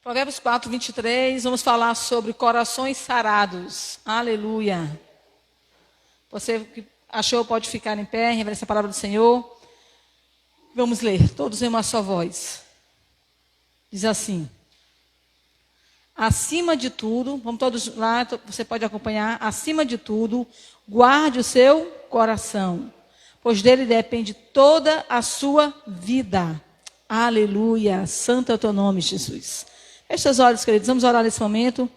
Provérbios 4, 23, vamos falar sobre corações sarados. Aleluia. Você que achou pode ficar em pé, reverência a palavra do Senhor. Vamos ler, todos em uma só voz. Diz assim: acima de tudo, vamos todos lá, você pode acompanhar. Acima de tudo, guarde o seu coração, pois dele depende toda a sua vida. Aleluia, santo é o teu nome, Jesus. Feche seus olhos, queridos, vamos orar nesse momento.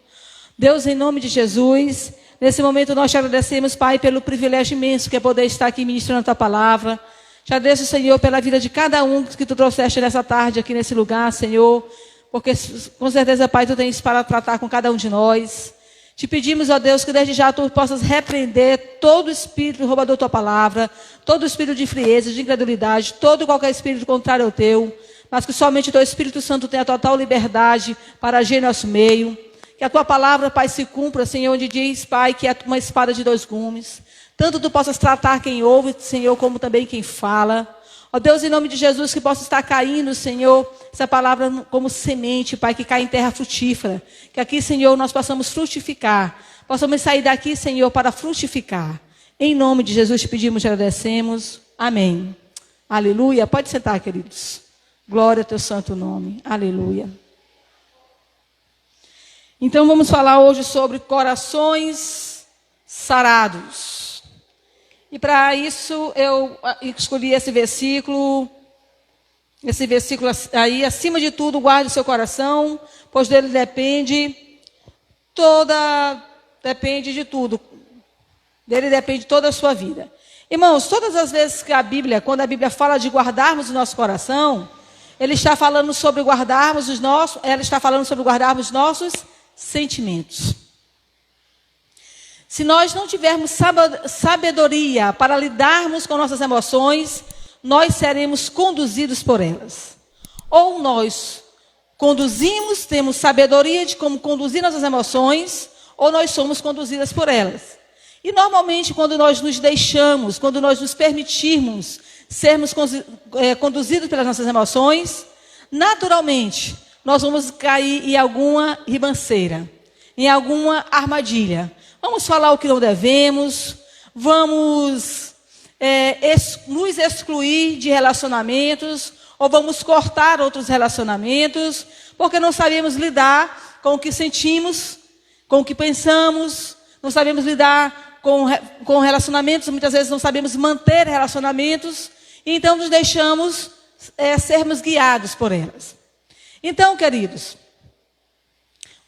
Deus, em nome de Jesus, nesse momento nós te agradecemos, Pai, pelo privilégio imenso que é poder estar aqui ministrando a tua palavra. Te agradeço, Senhor, pela vida de cada um que tu trouxeste nessa tarde aqui nesse lugar, Senhor, porque com certeza, Pai, tu tens para tratar com cada um de nós. Te pedimos, ó Deus, que desde já tu possas repreender todo espírito roubador da tua palavra, todo espírito de frieza, de incredulidade, todo e qualquer espírito contrário ao teu, mas que somente o teu Espírito Santo tenha total liberdade para agir em nosso meio. Que a tua palavra, Pai, se cumpra, Senhor, onde diz, Pai, que é uma espada de dois gumes. Tanto tu possas tratar quem ouve, Senhor, como também quem fala. Ó Deus, em nome de Jesus, que possa estar caindo, Senhor, essa palavra como semente, Pai, que cai em terra frutífera. Que aqui, Senhor, nós possamos frutificar. Possamos sair daqui, Senhor, para frutificar. Em nome de Jesus te pedimos e agradecemos. Amém. Aleluia. Pode sentar, queridos. Glória ao teu santo nome. Aleluia. Então vamos falar hoje sobre corações sarados. E para isso eu escolhi esse versículo aí: acima de tudo guarde o seu coração, pois dele depende de tudo. Dele depende toda a sua vida. Irmãos, todas as vezes que quando a Bíblia fala de guardarmos o nosso coração, ela está falando sobre guardarmos os nossos sentimentos. Se nós não tivermos sabedoria para lidarmos com nossas emoções, nós seremos conduzidos por elas. Ou nós conduzimos, temos sabedoria de como conduzir nossas emoções, ou nós somos conduzidas por elas. E normalmente quando nós nos deixamos, quando nós nos permitirmos sermos conduzidos pelas nossas emoções, naturalmente nós vamos cair em alguma ribanceira, em alguma armadilha. Vamos falar o que não devemos, vamos nos excluir de relacionamentos, ou vamos cortar outros relacionamentos, porque não sabemos lidar com o que sentimos, com o que pensamos, não sabemos lidar com relacionamentos, muitas vezes não sabemos manter relacionamentos, e então nos deixamos sermos guiados por elas. Então, queridos,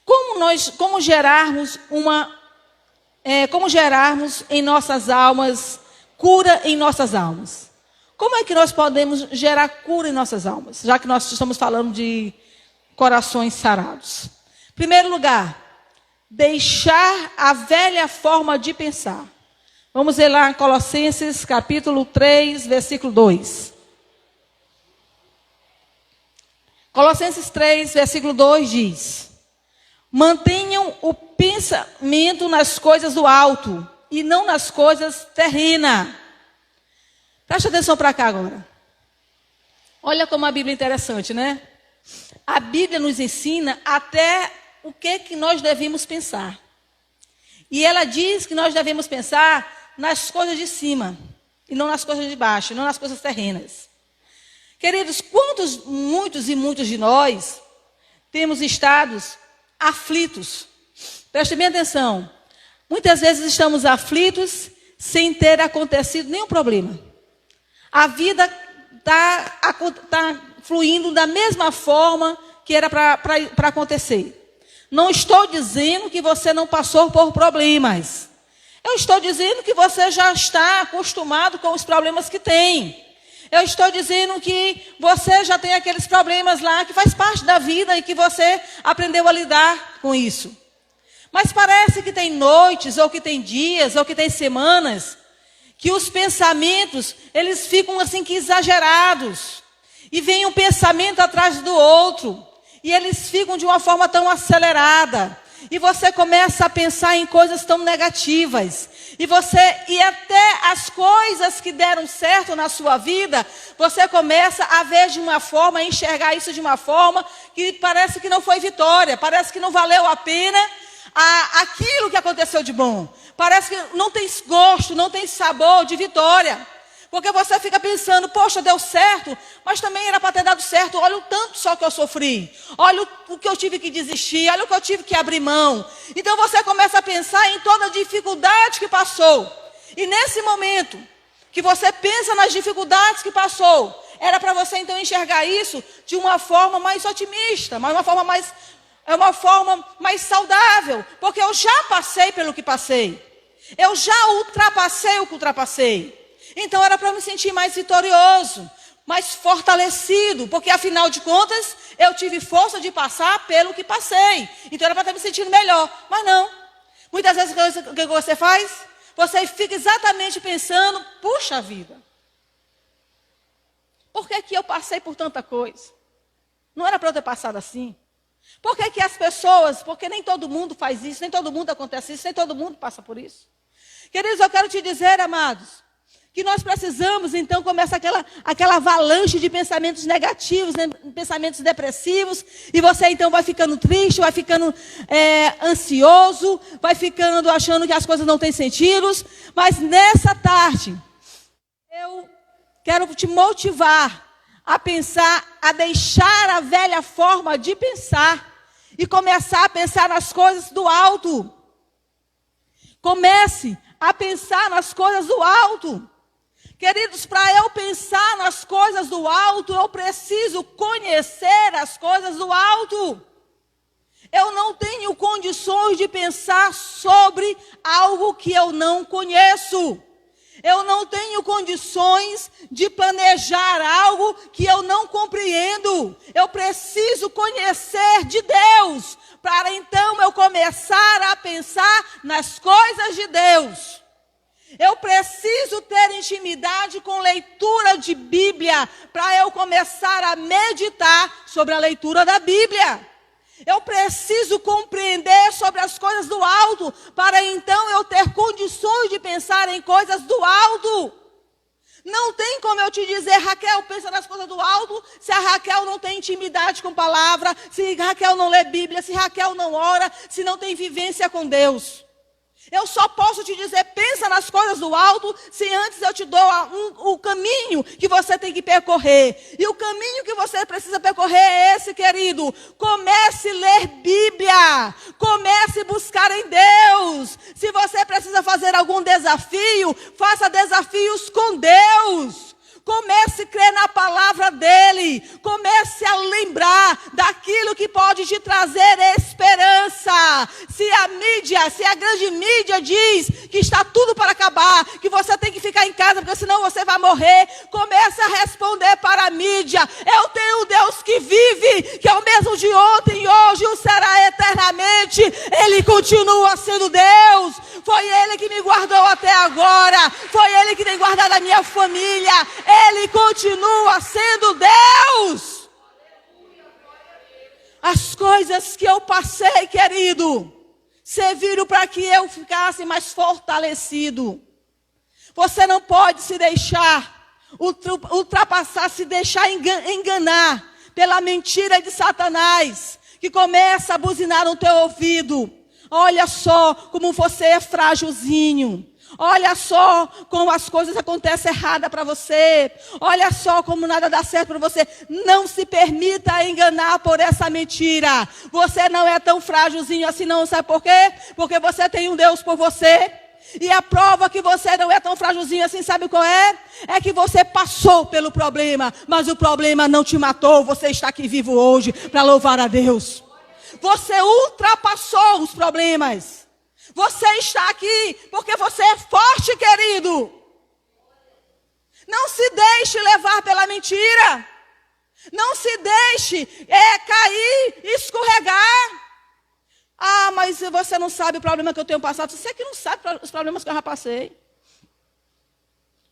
como gerarmos em nossas almas, cura em nossas almas? Como é que nós podemos gerar cura em nossas almas, já que nós estamos falando de corações sarados? Em primeiro lugar, deixar a velha forma de pensar. Vamos ler lá em Colossenses capítulo 3, versículo 2. Colossenses 3, versículo 2 diz: mantenham o pensamento nas coisas do alto e não nas coisas terrenas. Presta atenção para cá agora. Olha como a Bíblia é interessante, né? A Bíblia nos ensina até o que nós devemos pensar. E ela diz que nós devemos pensar nas coisas de cima, e não nas coisas de baixo, não nas coisas terrenas. Queridos, muitos de nós temos estado aflitos. Preste bem atenção. Muitas vezes estamos aflitos sem ter acontecido nenhum problema. A vida está fluindo da mesma forma que era para acontecer. Não estou dizendo que você não passou por problemas. Eu estou dizendo que você já está acostumado com os problemas que tem. Eu estou dizendo que você já tem aqueles problemas lá que faz parte da vida e que você aprendeu a lidar com isso. Mas parece que tem noites, ou que tem dias, ou que tem semanas, que os pensamentos, eles ficam assim que exagerados. E vem um pensamento atrás do outro. E eles ficam de uma forma tão acelerada. e você começa a pensar em coisas tão negativas. E até as coisas que deram certo na sua vida, você começa a ver de uma forma, a enxergar isso de uma forma que parece que não foi vitória, parece que não valeu a pena aquilo que aconteceu de bom. Parece que não tem gosto, não tem sabor de vitória. Porque você fica pensando, poxa, deu certo, mas também era para ter dado certo. Olha o tanto só que eu sofri. Olha o que eu tive que desistir. Olha o que eu tive que abrir mão. Então você começa a pensar em toda a dificuldade que passou. E nesse momento que você pensa nas dificuldades que passou, era para você então enxergar isso de uma forma mais otimista, uma forma mais saudável. Porque eu já passei pelo que passei. Eu já ultrapassei o que ultrapassei. Então era para me sentir mais vitorioso, mais fortalecido, porque afinal de contas eu tive força de passar pelo que passei. Então era para estar me sentindo melhor, mas não. Muitas vezes o que você faz? Você fica exatamente pensando, puxa vida, por que eu passei por tanta coisa? Não era para eu ter passado assim? Por que as pessoas, porque nem todo mundo faz isso, nem todo mundo acontece isso, nem todo mundo passa por isso. Queridos, eu quero te dizer, amados, que nós precisamos, então, começa aquela avalanche de pensamentos negativos, né, pensamentos depressivos, e você, então, vai ficando triste, vai ficando ansioso, vai ficando achando que as coisas não têm sentido. Mas nessa tarde, eu quero te motivar a pensar, a deixar a velha forma de pensar e começar a pensar nas coisas do alto. Comece a pensar nas coisas do alto. Queridos, para eu pensar nas coisas do alto, eu preciso conhecer as coisas do alto. Eu não tenho condições de pensar sobre algo que eu não conheço. Eu não tenho condições de planejar algo que eu não compreendo. Eu preciso conhecer de Deus, para então eu começar a pensar nas coisas de Deus. Eu preciso ter intimidade com leitura de Bíblia, para eu começar a meditar sobre a leitura da Bíblia. Eu preciso compreender sobre as coisas do alto, para então eu ter condições de pensar em coisas do alto. Não tem como eu te dizer, Raquel, pensa nas coisas do alto, se a Raquel não tem intimidade com a palavra, se Raquel não lê Bíblia, se Raquel não ora, se não tem vivência com Deus. Eu só posso te dizer, pensa nas coisas do alto, se antes eu te dou o caminho que você tem que percorrer. E o caminho que você precisa percorrer é esse, querido. Comece a ler Bíblia. Comece a buscar em Deus. Se você precisa fazer algum desafio, faça desafios com Deus. Comece a crer na palavra dele. Comece a lembrar daquilo que pode te trazer esperança. Se a grande mídia diz que está tudo para acabar, que você tem que ficar em casa porque senão você vai morrer, comece a responder para a mídia. Eu tenho um Deus que vive, que é o mesmo de ontem e hoje o será eternamente. Ele continua sendo Deus. Foi Ele que me guardou até agora. Foi Ele que tem guardado a minha família. Ele continua sendo Deus. As coisas que eu passei, querido, serviram para que eu ficasse mais fortalecido. Você não pode se deixar ultrapassar, se deixar enganar pela mentira de Satanás, que começa a buzinar no teu ouvido. Olha só como você é frágilzinho. Olha só como as coisas acontecem erradas para você. Olha só como nada dá certo para você. Não se permita enganar por essa mentira. Você não é tão frágilzinho assim não. Sabe por quê? Porque você tem um Deus por você. E a prova que você não é tão frágilzinho assim, sabe qual é? É que você passou pelo problema, mas o problema não te matou. Você está aqui vivo hoje para louvar a Deus. Você ultrapassou os problemas. Você está aqui porque você é forte, querido. Não se deixe levar pela mentira. Não se deixe cair, escorregar. Ah, mas você não sabe o problema que eu tenho passado. Você que não sabe os problemas que eu já passei.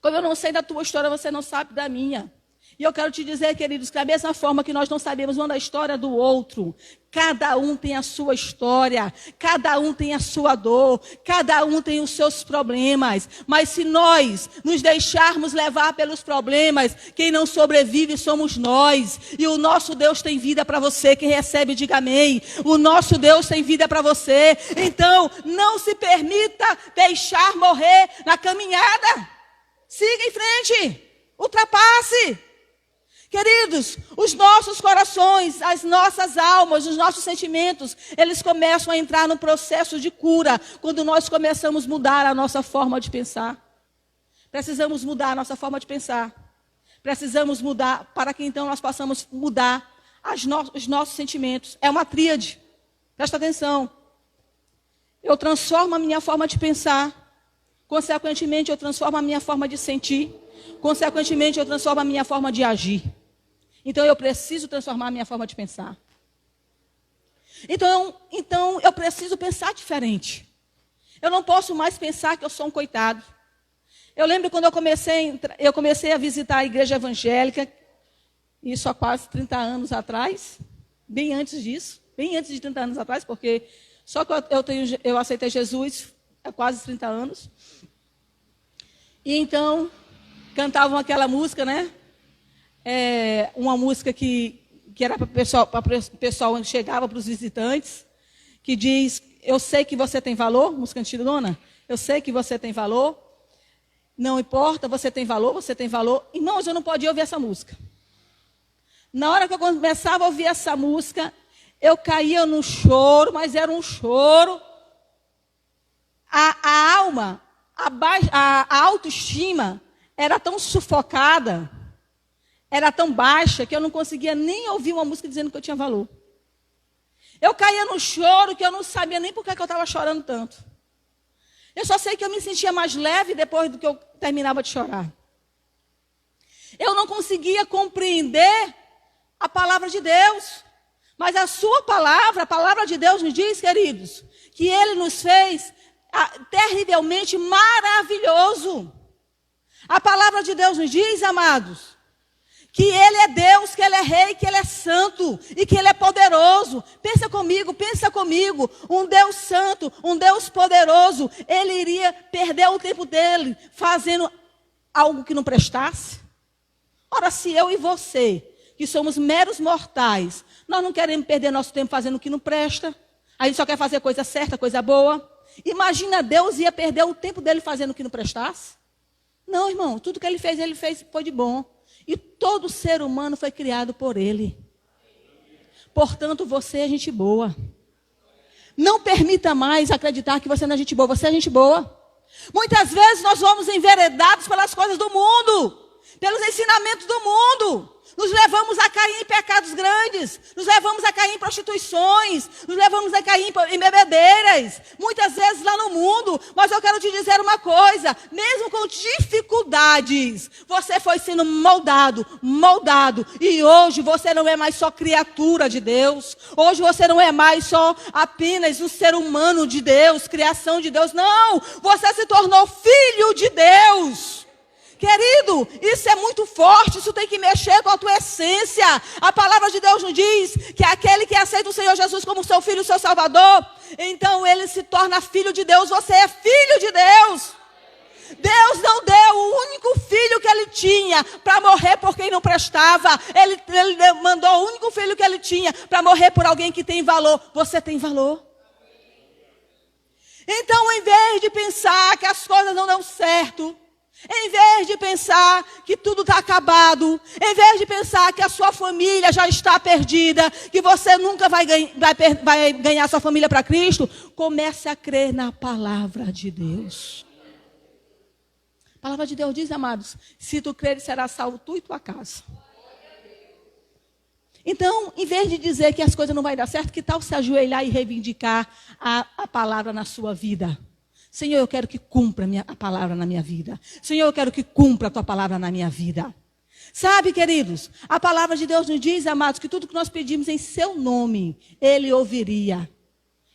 Como eu não sei da tua história, você não sabe da minha. E eu quero te dizer, queridos, que da mesma forma que nós não sabemos uma da história do outro, cada um tem a sua história, cada um tem a sua dor, cada um tem os seus problemas. Mas se nós nos deixarmos levar pelos problemas, quem não sobrevive somos nós. E o nosso Deus tem vida para você, quem recebe diga amém. O nosso Deus tem vida para você. Então, não se permita deixar morrer na caminhada. Siga em frente, ultrapasse. Queridos, os nossos corações, as nossas almas, os nossos sentimentos, eles começam a entrar no processo de cura quando nós começamos a mudar a nossa forma de pensar. Precisamos mudar a nossa forma de pensar. Precisamos mudar para que então nós possamos mudar os nossos sentimentos. É uma tríade. Presta atenção. Eu transformo a minha forma de pensar. Consequentemente, eu transformo a minha forma de sentir. Consequentemente, eu transformo a minha forma de agir. Então, eu preciso transformar a minha forma de pensar. Então, eu preciso pensar diferente. Eu não posso mais pensar que eu sou um coitado. Eu lembro quando eu comecei a visitar a igreja evangélica, isso há quase 30 anos atrás, bem antes disso, bem antes de 30 anos atrás, porque só que eu aceitei Jesus há quase 30 anos. E então, cantavam aquela música, né? Uma música que era para o pessoal, chegava para os visitantes, que diz, eu sei que você tem valor, música antigona, eu sei que você tem valor, não importa, você tem valor, Irmãos, eu não podia ouvir essa música. Na hora que eu começava a ouvir essa música, eu caía no choro, mas era um choro. A alma, a autoestima era tão sufocada, era tão baixa, que eu não conseguia nem ouvir uma música dizendo que eu tinha valor. Eu caía no choro que eu não sabia nem por que eu estava chorando tanto. Eu só sei que eu me sentia mais leve depois do que eu terminava de chorar. Eu não conseguia compreender a palavra de Deus. Mas a sua palavra, a palavra de Deus nos diz, queridos, que Ele nos fez terrivelmente maravilhoso. A palavra de Deus nos diz, amados, que Ele é Deus, que Ele é Rei, que Ele é Santo e que Ele é poderoso. Pensa comigo, um Deus Santo, um Deus poderoso, Ele iria perder o tempo dele fazendo algo que não prestasse? Ora, se eu e você, que somos meros mortais, nós não queremos perder nosso tempo fazendo o que não presta, a gente só quer fazer coisa certa, coisa boa. Imagina, Deus ia perder o tempo dele fazendo o que não prestasse? Não, irmão, tudo que ele fez foi de bom. E todo ser humano foi criado por ele. Portanto, você é gente boa. Não permita mais acreditar que você não é gente boa. Você é gente boa. Muitas vezes nós vamos enveredados pelas coisas do mundo, pelos ensinamentos do mundo. Nos levamos a cair em pecados grandes, nos levamos a cair em prostituições, nos levamos a cair em bebedeiras, muitas vezes lá no mundo. Mas eu quero te dizer uma coisa, mesmo com dificuldades, você foi sendo moldado, e hoje você não é mais só criatura de Deus, hoje você não é mais só apenas um ser humano de Deus, criação de Deus, não, você se tornou filho de Deus. Querido, isso é muito forte, isso tem que mexer com a tua essência. A palavra de Deus nos diz que aquele que aceita o Senhor Jesus como seu filho, seu salvador, então ele se torna filho de Deus, você é filho de Deus. Deus não deu o único filho que ele tinha para morrer por quem não prestava. Ele mandou o único filho que ele tinha para morrer por alguém que tem valor. Você tem valor. Então, em vez de pensar que as coisas não dão certo, em vez de pensar que tudo está acabado, em vez de pensar que a sua família já está perdida, que você nunca vai ganhar sua família para Cristo, comece a crer na palavra de Deus. A palavra de Deus diz, amados, se tu creres, será salvo tu e tua casa. Então, em vez de dizer que as coisas não vão dar certo, que tal se ajoelhar e reivindicar a palavra na sua vida? Senhor, eu quero que cumpra a palavra na minha vida. Senhor, eu quero que cumpra a tua palavra na minha vida. Sabe, queridos, a palavra de Deus nos diz, amados, que tudo que nós pedimos em seu nome, Ele ouviria.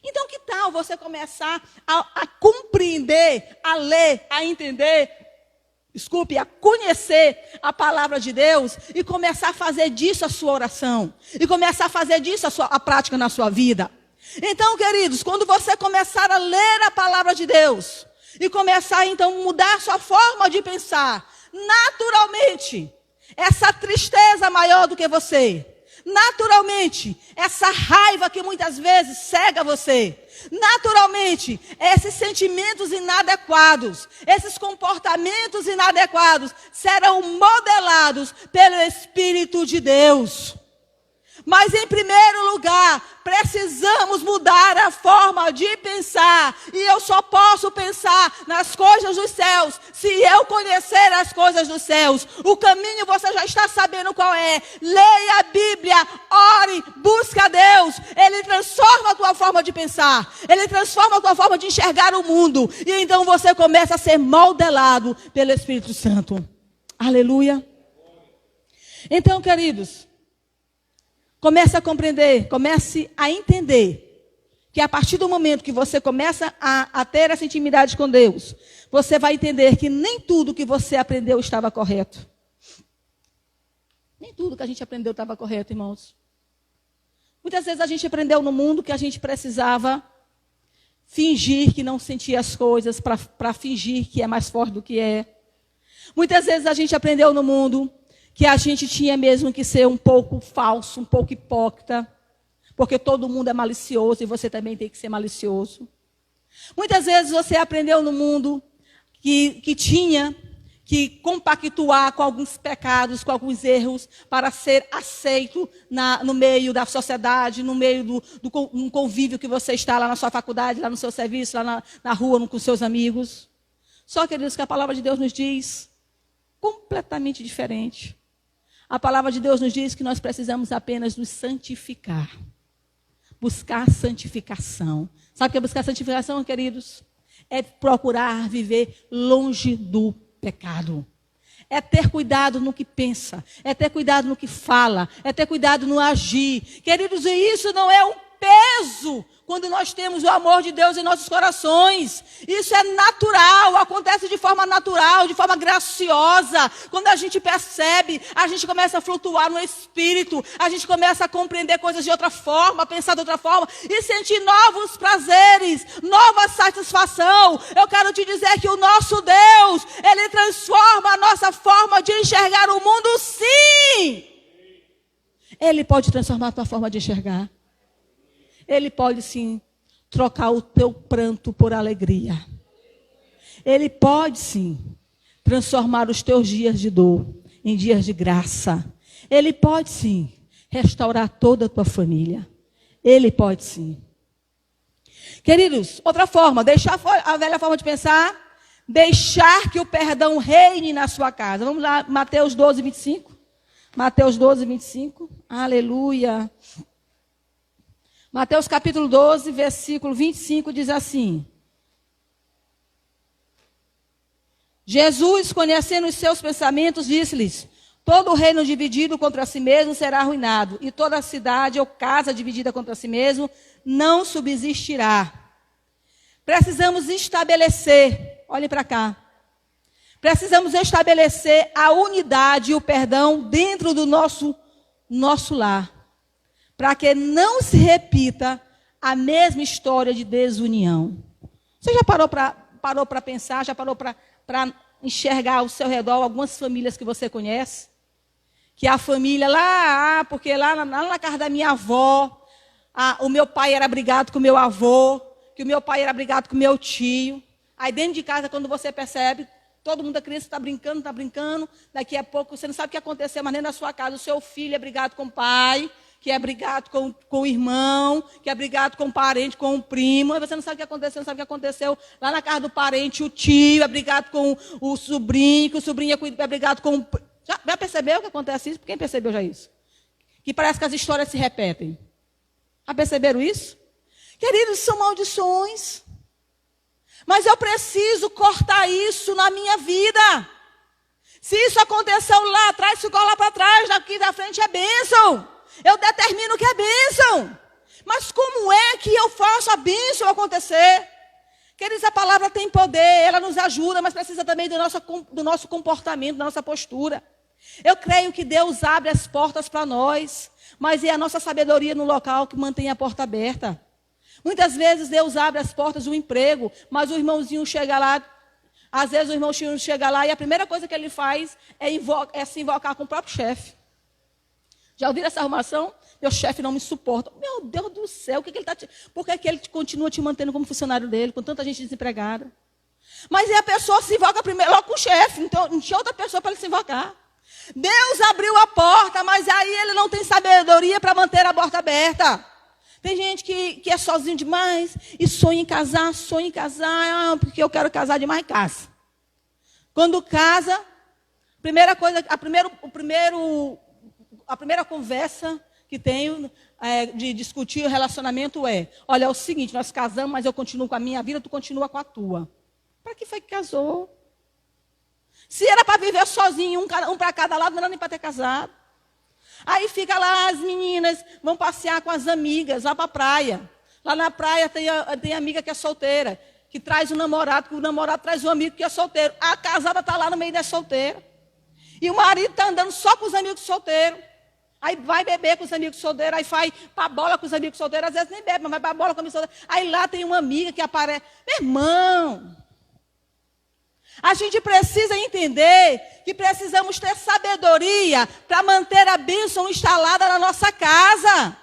Então, que tal você começar a compreender, a ler, a entender desculpe, a conhecer a palavra de Deus e começar a fazer disso a sua oração. E começar a fazer disso a prática na sua vida. Então, queridos, quando você começar a ler a palavra de Deus e começar, então, a mudar a sua forma de pensar, naturalmente, essa tristeza maior do que você, naturalmente, essa raiva que muitas vezes cega você, naturalmente, esses sentimentos inadequados, esses comportamentos inadequados serão modelados pelo Espírito de Deus. Mas, em primeiro lugar, precisamos mudar a forma de pensar. E eu só posso pensar nas coisas dos céus se eu conhecer as coisas dos céus. O caminho você já está sabendo qual é. Leia a Bíblia, ore, busque a Deus. Ele transforma a tua forma de pensar. Ele transforma a tua forma de enxergar o mundo. E então você começa a ser modelado pelo Espírito Santo. Aleluia. Então, queridos, comece a compreender, comece a entender que a partir do momento que você começa a ter essa intimidade com Deus, você vai entender que nem tudo que você aprendeu estava correto. Nem tudo que a gente aprendeu estava correto, irmãos. Muitas vezes a gente aprendeu no mundo que a gente precisava fingir que não sentia as coisas para fingir que é mais forte do que é. Muitas vezes a gente aprendeu no mundo que a gente tinha mesmo que ser um pouco falso, um pouco hipócrita, porque todo mundo é malicioso e você também tem que ser malicioso. Muitas vezes você aprendeu no mundo que tinha que compactuar com alguns pecados, com alguns erros, para ser aceito no meio da sociedade, no meio do convívio que você está lá na sua faculdade, lá no seu serviço, lá na rua com seus amigos. Só, queridos, que a palavra de Deus nos diz completamente diferente. A palavra de Deus nos diz que nós precisamos apenas nos santificar. Buscar santificação. Sabe o que é buscar santificação, queridos? É procurar viver longe do pecado. É ter cuidado no que pensa. É ter cuidado no que fala. É ter cuidado no agir. Queridos, e isso não é um peso quando nós temos o amor de Deus em nossos corações. Isso é natural, acontece de forma natural, de forma graciosa. Quando a gente percebe, a gente começa a flutuar no Espírito, a gente começa a compreender coisas de outra forma, pensar de outra forma e sentir novos prazeres, nova satisfação. Eu quero te dizer que o nosso Deus, Ele transforma a nossa forma de enxergar o mundo, sim. Ele pode transformar a tua forma de enxergar. Ele pode, sim, trocar o teu pranto por alegria. Ele pode, sim, transformar os teus dias de dor em dias de graça. Ele pode, sim, restaurar toda a tua família. Ele pode, sim. Queridos, outra forma, deixar a velha forma de pensar, deixar que o perdão reine na sua casa. Vamos lá, Mateus 12, 25. Mateus 12, 25. Aleluia. Mateus capítulo 12, versículo 25, diz assim: Jesus, conhecendo os seus pensamentos, disse-lhes: todo reino dividido contra si mesmo será arruinado, e toda cidade ou casa dividida contra si mesmo não subsistirá. Precisamos estabelecer, olhem para cá, precisamos estabelecer a unidade e o perdão dentro do nosso lar, para que não se repita a mesma história de desunião. Você já parou para pensar, já parou para enxergar ao seu redor algumas famílias que você conhece? Que a família lá, porque lá na casa da minha avó, o meu pai era brigado com o meu avô, que o meu pai era brigado com o meu tio. Aí dentro de casa, quando você percebe, todo mundo, a criança está brincando, daqui a pouco você não sabe o que aconteceu, mas nem na sua casa o seu filho é brigado com o pai, que é brigado com o irmão, que é brigado com o parente, com o primo. Aí você não sabe o que aconteceu, não sabe o que aconteceu. Lá na casa do parente, o tio é brigado com o sobrinho, que o sobrinho é brigado com o... Já percebeu que acontece isso? Quem percebeu já isso? Que parece que as histórias se repetem. Já perceberam isso? Queridos, são maldições. Mas eu preciso cortar isso na minha vida. Se isso aconteceu lá atrás, ficou lá para trás, daqui da frente é bênção. Eu determino que é bênção. Mas como é que eu faço a bênção acontecer? Queridos, a palavra tem poder, ela nos ajuda, mas precisa também do nosso comportamento, da nossa postura. Eu creio que Deus abre as portas para nós, mas é a nossa sabedoria no local que mantém a porta aberta. Muitas vezes Deus abre as portas do emprego, mas o irmãozinho chega lá, às vezes o irmãozinho chega lá e a primeira coisa que ele faz é se invocar com o próprio chefe. Já ouviram essa arrumação? Meu chefe não me suporta. Meu Deus do céu, por que ele continua te mantendo como funcionário dele, com tanta gente desempregada? Mas a pessoa se invoca primeiro logo com o chefe, então não tinha outra pessoa para ele se invocar. Deus abriu a porta, mas aí ele não tem sabedoria para manter a porta aberta. Tem gente que é sozinho demais e sonha em casar, porque eu quero casar demais, casa. Quando casa, a primeira conversa que tenho de discutir o relacionamento é: olha, é o seguinte, nós casamos, mas eu continuo com a minha vida, tu continua com a tua. Para que foi que casou? Se era para viver sozinho, um para cada lado, não era nem para ter casado. Aí fica lá, as meninas vão passear com as amigas lá para a praia. Lá na praia tem amiga que é solteira, que traz o namorado, que o namorado traz um amigo que é solteiro. A casada está lá no meio da solteira. E o marido está andando só com os amigos solteiros. Aí vai beber com os amigos solteiros, aí vai para a bola com os amigos solteiros. Às vezes nem bebe, mas vai para a bola com os amigos solteiros. Aí lá tem uma amiga que aparece. Meu irmão, a gente precisa entender que precisamos ter sabedoria para manter a bênção instalada na nossa casa.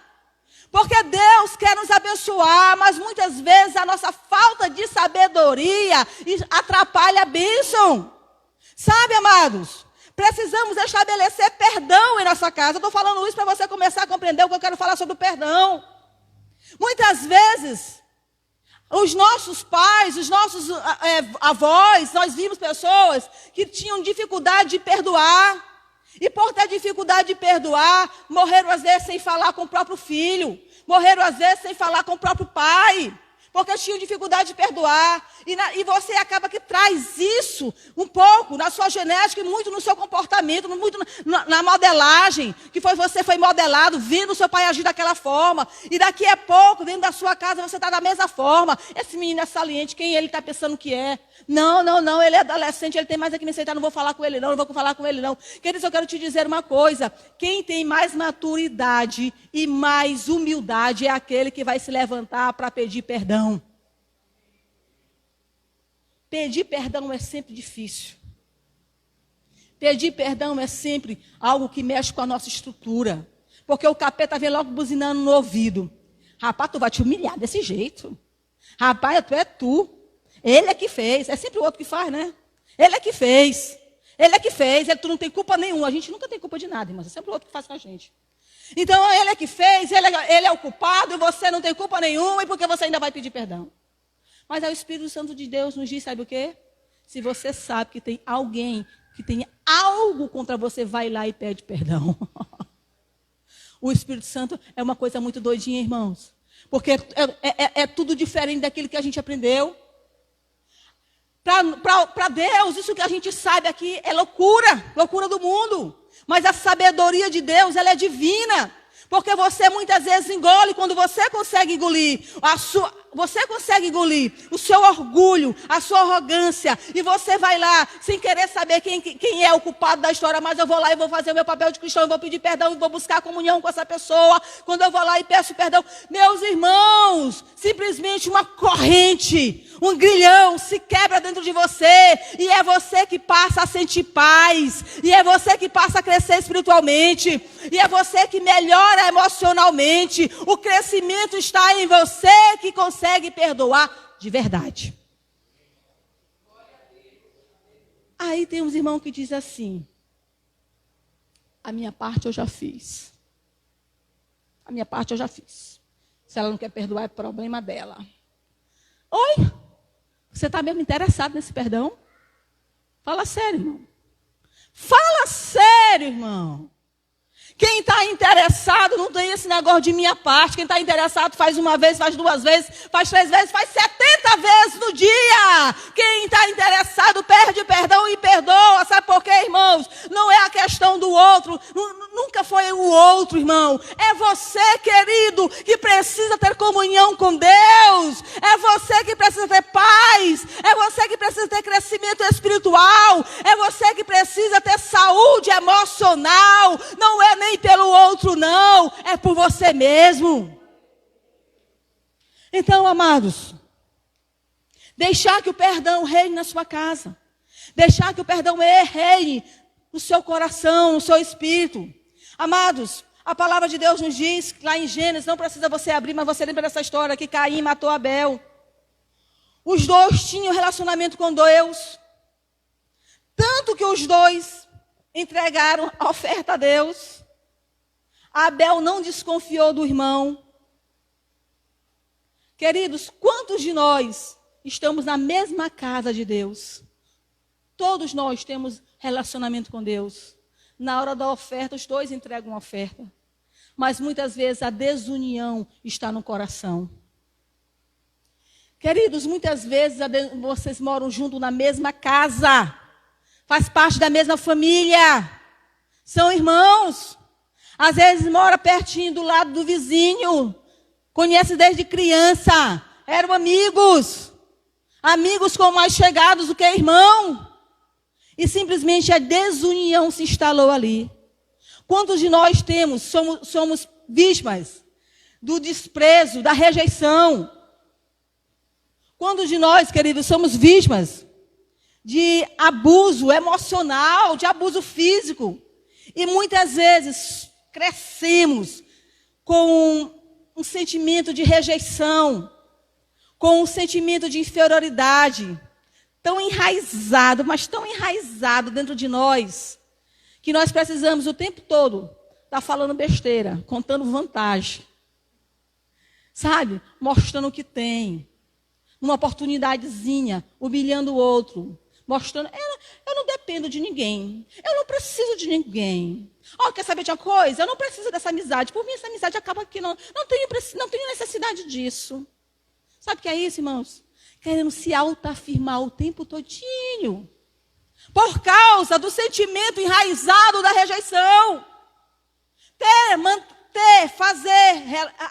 Porque Deus quer nos abençoar, mas muitas vezes a nossa falta de sabedoria atrapalha a bênção. Sabe, amados? Precisamos estabelecer perdão em nossa casa. Eu estou falando isso para você começar a compreender o que eu quero falar sobre o perdão. Muitas vezes, os nossos pais, os nossos avós, nós vimos pessoas que tinham dificuldade de perdoar. E por ter dificuldade de perdoar, morreram às vezes sem falar com o próprio filho. Morreram às vezes sem falar com o próprio pai. Porque tinham dificuldade de perdoar. E você acaba que traz isso um pouco na sua genética e muito no seu comportamento, muito na modelagem. Que você foi modelado, vendo o seu pai agir daquela forma. E daqui a pouco, dentro da sua casa, você está da mesma forma. Esse menino é saliente, quem ele está pensando que é? Não, ele é adolescente, ele tem mais aqui me aceitar, não vou falar com ele não vou falar com ele não. Queridos, eu quero te dizer uma coisa. Quem tem mais maturidade e mais humildade é aquele que vai se levantar para pedir perdão. Pedir perdão é sempre difícil. Pedir perdão é sempre algo que mexe com a nossa estrutura. Porque o capeta vem logo buzinando no ouvido. Rapaz, tu vai te humilhar desse jeito. Rapaz, tu é tu. Ele é que fez. É sempre o outro que faz, né? Ele é que fez. Tu não tem culpa nenhuma. A gente nunca tem culpa de nada, irmãos. É sempre o outro que faz com a gente. Então, ele é que fez, ele é o culpado, e você não tem culpa nenhuma, e porque você ainda vai pedir perdão. Mas aí o Espírito Santo de Deus nos diz, sabe o quê? Se você sabe que tem alguém que tem algo contra você, vai lá e pede perdão. O Espírito Santo é uma coisa muito doidinha, irmãos. Porque é tudo diferente daquilo que a gente aprendeu. Para Deus, isso que a gente sabe aqui é loucura do mundo. Mas a sabedoria de Deus, ela é divina. Porque você muitas vezes engole, quando você consegue engolir o seu orgulho, a sua arrogância, e você vai lá, sem querer saber quem é o culpado da história, mas eu vou lá e vou fazer o meu papel de cristão, eu vou pedir perdão, e vou buscar comunhão com essa pessoa, quando eu vou lá e peço perdão. Meus irmãos, simplesmente uma corrente, um grilhão se quebra dentro de você, e é você que passa a sentir paz, e é você que passa a crescer espiritualmente, e é você que melhora emocionalmente. O crescimento está em você que consegue perdoar de verdade. Aí tem uns irmãos que dizem assim: a minha parte eu já fiz. A minha parte eu já fiz. Se ela não quer perdoar, é problema dela. Oi? Você está mesmo interessado nesse perdão? Fala sério, irmão. Fala sério, irmão. Quem está interessado não tem esse negócio de minha parte. Quem está interessado faz uma vez, faz 2 vezes, faz 3 vezes, faz 70 vezes no dia. Quem está interessado perde perdão e perdoa. Sabe por quê, irmãos? Não é a questão do outro. Nunca foi o outro, irmão. É você, querido, que precisa ter comunhão com Deus. É você que precisa ter paz. É você que precisa ter crescimento espiritual. É você que precisa ter saúde emocional. Não é nem pelo outro, não. É por você mesmo. Então, amados, deixar que o perdão reine na sua casa. Deixar que o perdão reine no seu coração, no seu espírito. Amados, a palavra de Deus nos diz, lá em Gênesis, não precisa você abrir, mas você lembra dessa história, que Caim matou Abel. Os dois tinham relacionamento com Deus. Tanto que os dois entregaram a oferta a Deus. Abel não desconfiou do irmão. Queridos, quantos de nós estamos na mesma casa de Deus? Todos nós temos relacionamento com Deus. Na hora da oferta, os dois entregam a oferta. Mas muitas vezes a desunião está no coração. Queridos, muitas vezes vocês moram junto na mesma casa. Faz parte da mesma família. São irmãos. Às vezes mora pertinho do lado do vizinho. Conhece desde criança. Eram amigos. Amigos com mais chegados do que irmão. E simplesmente a desunião se instalou ali. Quantos de nós somos vítimas do desprezo, da rejeição? Quantos de nós, queridos, somos vítimas de abuso emocional, de abuso físico? E muitas vezes crescemos com um sentimento de rejeição, com um sentimento de inferioridade, tão enraizado, mas tão enraizado dentro de nós, que nós precisamos o tempo todo estar falando besteira, contando vantagem, sabe? Mostrando o que tem, uma oportunidadezinha, humilhando o outro, mostrando, eu não dependo de ninguém, eu não preciso de ninguém. Quer saber de uma coisa? Eu não preciso dessa amizade, por mim essa amizade acaba aqui, não tenho necessidade disso. Sabe o que é isso, irmãos? Querendo se autoafirmar o tempo todinho. Por causa do sentimento enraizado da rejeição. Fazer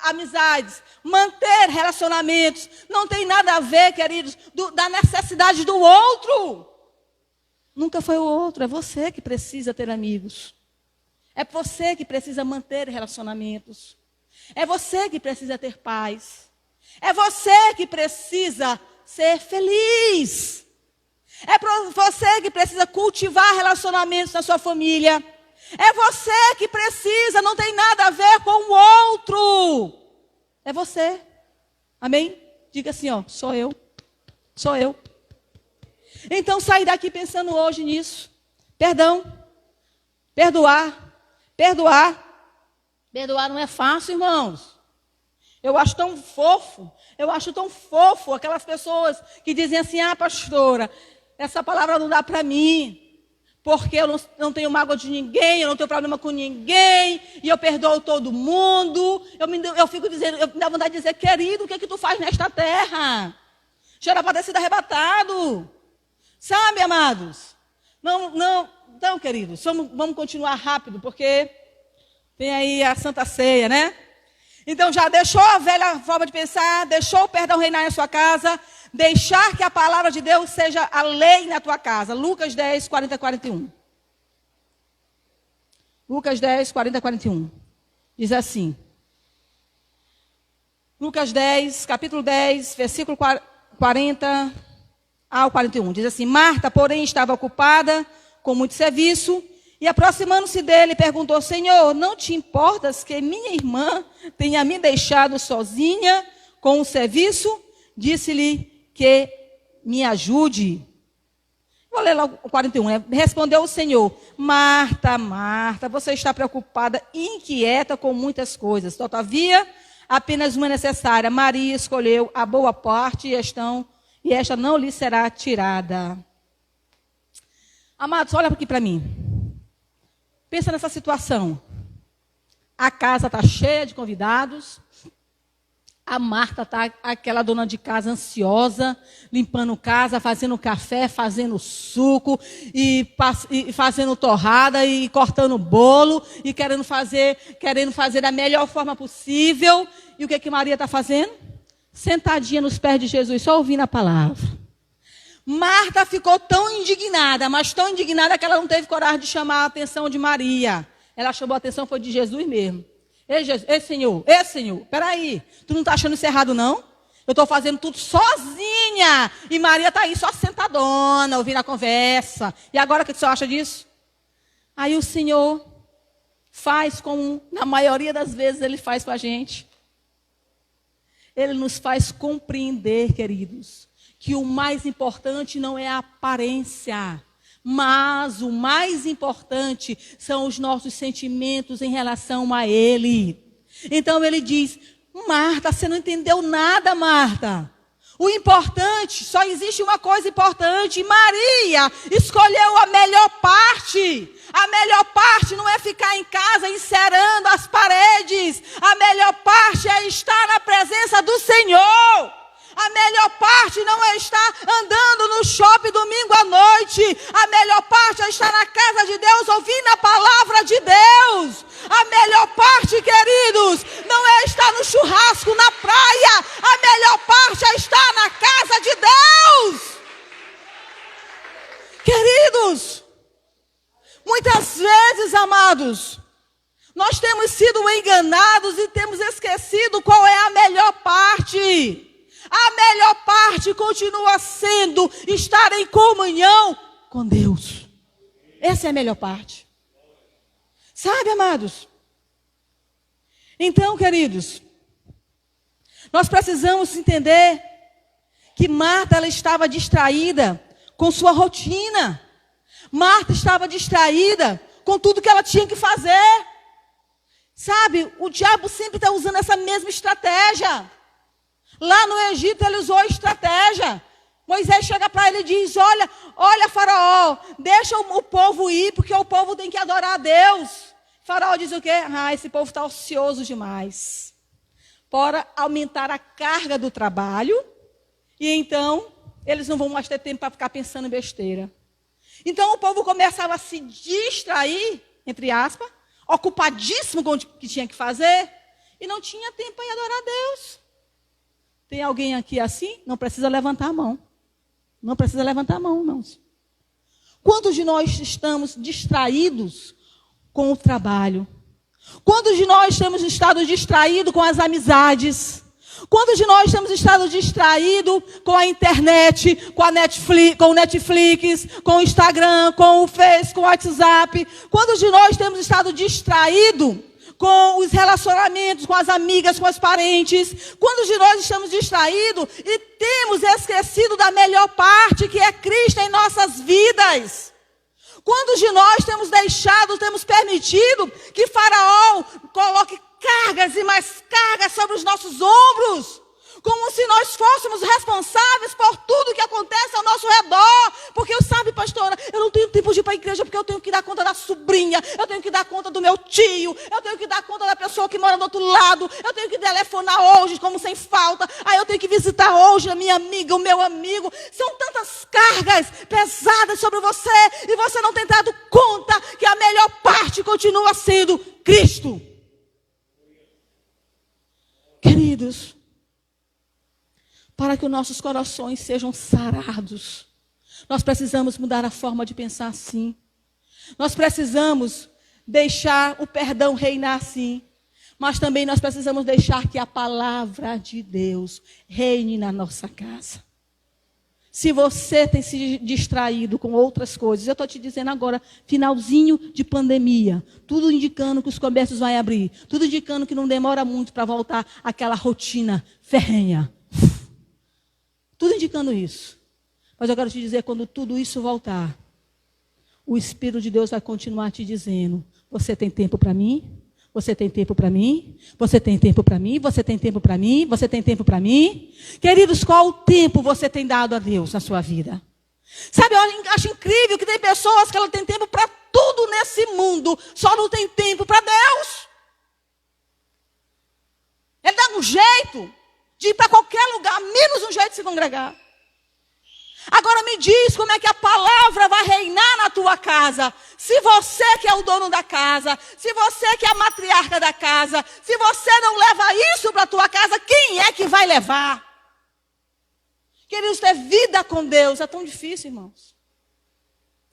amizades, manter relacionamentos, não tem nada a ver, queridos, da necessidade do outro. Nunca foi o outro, é você que precisa ter amigos. É você que precisa manter relacionamentos. É você que precisa ter paz. É você que precisa ser feliz. É você que precisa cultivar relacionamentos na sua família. É você que precisa, não tem nada a ver com o outro. É você. Amém? Diga assim, sou eu. Sou eu. Então sair daqui pensando hoje nisso. Perdão. Perdoar. Perdoar não é fácil, irmãos. Eu acho tão fofo aquelas pessoas que dizem assim, pastora, essa palavra não dá para mim, porque eu não tenho mágoa de ninguém, eu não tenho problema com ninguém, e eu perdoo todo mundo. Eu fico dizendo, eu me dá vontade de dizer, querido, o que é que tu faz nesta terra? Já era para ter sido arrebatado. Sabe, amados? Então, queridos, vamos continuar rápido, porque tem aí a Santa Ceia, né? Então já deixou a velha forma de pensar, deixou o perdão reinar em sua casa, deixar que a palavra de Deus seja a lei na tua casa. Lucas 10, 40 e 41. Lucas 10, 40 e 41. Diz assim. Lucas 10, capítulo 10, versículo 40 ao 41. Diz assim, Marta, porém, estava ocupada com muito serviço, e aproximando-se dele, perguntou, Senhor, não te importas que minha irmã tenha me deixado sozinha com o serviço? Disse-lhe que me ajude. Vou ler logo o 41, né? Respondeu o Senhor, Marta, Marta, você está preocupada e inquieta com muitas coisas. Todavia, apenas uma é necessária. Maria escolheu a boa parte e esta não lhe será tirada. Amados, olha aqui para mim. Pensa nessa situação. A casa está cheia de convidados. A Marta está aquela dona de casa ansiosa, limpando casa, fazendo café, fazendo suco, e fazendo torrada, e cortando bolo, e querendo fazer da melhor forma possível. E o que Maria está fazendo? Sentadinha nos pés de Jesus, só ouvindo a palavra. Marta ficou tão indignada, mas tão indignada que ela não teve coragem de chamar a atenção de Maria. Ela chamou a atenção, foi de Jesus mesmo. Ei, Senhor, peraí, tu não está achando isso errado, não? Eu estou fazendo tudo sozinha, e Maria está aí só sentadona, ouvindo a conversa. E agora o que o senhor acha disso? Aí o Senhor faz como, na maioria das vezes, Ele faz com a gente. Ele nos faz compreender, queridos, que o mais importante não é a aparência, mas o mais importante são os nossos sentimentos em relação a Ele. Então Ele diz: Marta, você não entendeu nada, Marta. O importante, só existe uma coisa importante. Maria escolheu a melhor parte. A melhor parte não é ficar em casa encerando as paredes. A melhor parte é estar na presença do Senhor. A melhor parte não é estar andando no shopping domingo à noite. A melhor parte é estar na casa de Deus ouvindo a palavra de Deus. A melhor parte, queridos, não é estar no churrasco na praia. A melhor parte é estar na casa de Deus. Queridos, muitas vezes, amados, nós temos sido enganados e temos esquecido qual é a melhor parte. A melhor parte continua sendo estar em comunhão com Deus. Essa é a melhor parte. Sabe, amados? Então, queridos, nós precisamos entender que Marta, ela estava distraída com sua rotina. Marta estava distraída com tudo que ela tinha que fazer. Sabe, o diabo sempre está usando essa mesma estratégia. Lá no Egito ele usou a estratégia. Moisés chega para ele e diz: olha Faraó, deixa o povo ir, porque o povo tem que adorar a Deus. Faraó diz o quê? Esse povo está ocioso demais. Para aumentar a carga do trabalho, e então eles não vão mais ter tempo para ficar pensando em besteira. Então o povo começava a se distrair, entre aspas, ocupadíssimo com o que tinha que fazer, e não tinha tempo para ir adorar a Deus. Tem alguém aqui assim? Não precisa levantar a mão. Não precisa levantar a mão, irmãos. Quantos de nós estamos distraídos com o trabalho? Quantos de nós temos estado distraídos com as amizades? Quantos de nós temos estado distraídos com a internet, com o Netflix, com o Instagram, com o Face, com o WhatsApp? Quantos de nós temos estado distraídos com os relacionamentos, com as amigas, com os parentes? Quantos de nós estamos distraídos e temos esquecido da melhor parte, que é Cristo em nossas vidas? Quantos de nós temos permitido que Faraó coloque cargas e mais cargas sobre os nossos ombros? Como se nós fôssemos responsáveis por tudo que acontece ao nosso redor. Porque sabe, pastora, eu não tenho tempo de ir para a igreja porque eu tenho que dar conta da sobrinha, eu tenho que dar conta do meu tio, eu tenho que dar conta da pessoa que mora do outro lado, eu tenho que telefonar hoje como sem falta, aí eu tenho que visitar hoje a minha amiga, o meu amigo. São tantas cargas pesadas sobre você e você não tem dado conta que a melhor parte continua sendo Cristo. Queridos, para que os nossos corações sejam sarados, nós precisamos mudar a forma de pensar assim. Nós precisamos deixar o perdão reinar assim. Mas também nós precisamos deixar que a palavra de Deus reine na nossa casa. Se você tem se distraído com outras coisas, eu estou te dizendo agora, finalzinho de pandemia, tudo indicando que os comércios vão abrir, tudo indicando que não demora muito para voltar àquela rotina ferrenha. Tudo indicando isso. Mas eu quero te dizer, quando tudo isso voltar, o Espírito de Deus vai continuar te dizendo: você tem tempo para mim? Você tem tempo para mim? Você tem tempo para mim? Você tem tempo para mim? Você tem tempo para mim? Queridos, qual tempo você tem dado a Deus na sua vida? Sabe, eu acho incrível que tem pessoas que ela tem tempo para tudo nesse mundo, só não tem tempo para Deus. jeito de ir para qualquer lugar, menos um jeito de se congregar. Agora me diz como é que a palavra vai reinar na tua casa. Se você que é o dono da casa, se você que é a matriarca da casa, se você não leva isso para a tua casa, quem é que vai levar? Queridos, ter vida com Deus é tão difícil, irmãos.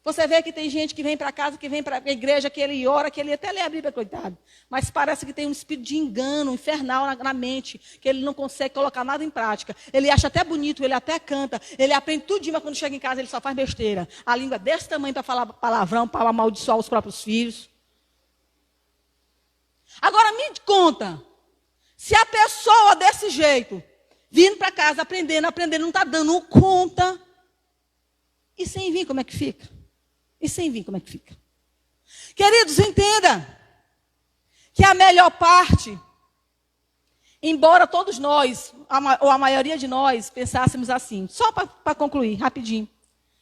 Você vê que tem gente que vem para casa, que vem para a igreja, que ele ora, que ele até lê a Bíblia, coitado. Mas parece que tem um espírito de engano infernal na mente, que ele não consegue colocar nada em prática. Ele acha até bonito, ele até canta, ele aprende tudinho, mas quando chega em casa ele só faz besteira. A língua é desse tamanho para falar palavrão, para amaldiçoar os próprios filhos. Agora me conta, se a pessoa desse jeito, vindo para casa, aprendendo, não está dando conta, e sem vir, como é que fica? E sem vir, como é que fica? Queridos, entenda que a melhor parte, embora todos nós, ou a maioria de nós, pensássemos assim, só para concluir, rapidinho.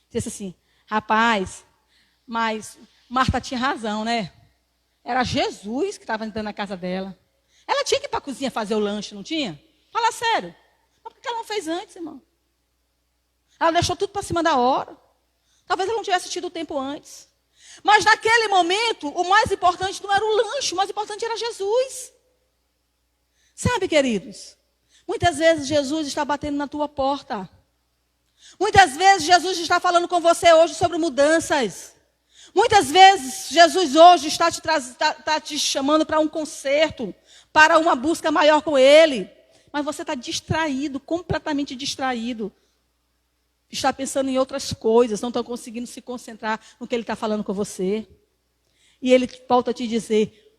Disse assim, rapaz, mas Marta tinha razão, né? Era Jesus que estava entrando na casa dela. Ela tinha que ir para a cozinha fazer o lanche, não tinha? Fala sério. Mas por que ela não fez antes, irmão? Ela deixou tudo para cima da hora. Talvez ela não tivesse tido o tempo antes. Mas naquele momento, o mais importante não era o lanche, o mais importante era Jesus. Sabe, queridos? Muitas vezes Jesus está batendo na tua porta. Muitas vezes Jesus está falando com você hoje sobre mudanças. Muitas vezes Jesus hoje está te chamando para um concerto, para uma busca maior com Ele. Mas você está distraído, completamente distraído. Está pensando em outras coisas, não está conseguindo se concentrar no que Ele está falando com você. E Ele volta a te dizer,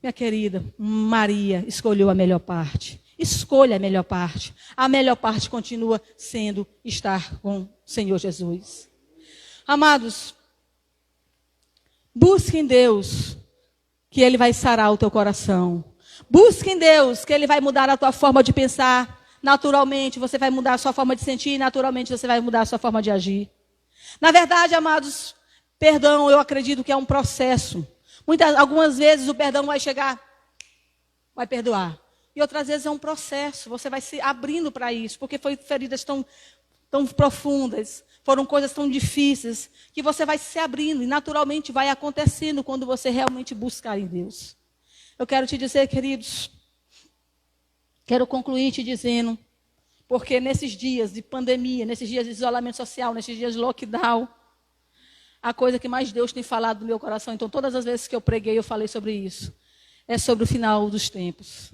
minha querida, Maria escolheu a melhor parte. Escolha a melhor parte. A melhor parte continua sendo estar com o Senhor Jesus. Amados, busque em Deus que Ele vai sarar o teu coração. Busque em Deus que Ele vai mudar a tua forma de pensar. Naturalmente, você vai mudar a sua forma de sentir, naturalmente, você vai mudar a sua forma de agir. Na verdade, amados, perdão, eu acredito que é um processo. Algumas vezes o perdão vai chegar, vai perdoar. E outras vezes é um processo, você vai se abrindo para isso, porque foram feridas tão profundas, foram coisas tão difíceis, que você vai se abrindo e naturalmente vai acontecendo quando você realmente buscar em Deus. Eu quero te dizer, queridos, quero concluir te dizendo, porque nesses dias de pandemia, nesses dias de isolamento social, nesses dias de lockdown, a coisa que mais Deus tem falado no meu coração, então todas as vezes que eu preguei, eu falei sobre isso, é sobre o final dos tempos.